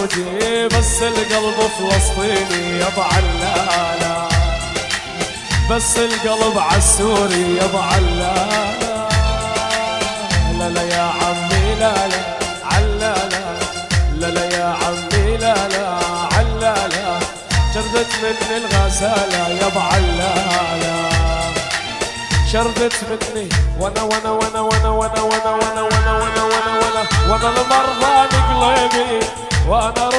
بس القلب فلسطيني يضع اللالا، بس القلب عالسوري يضع اللالا. لا لا يا عمي لا لا علالا، لا لا يا عمي لا لا علالا، شردت مني الغسالة يضع اللالا، شردت مني وانا وانا وانا وانا وانا وانا وانا وانا وانا وانا وانا وانا المرضى قلبي وانا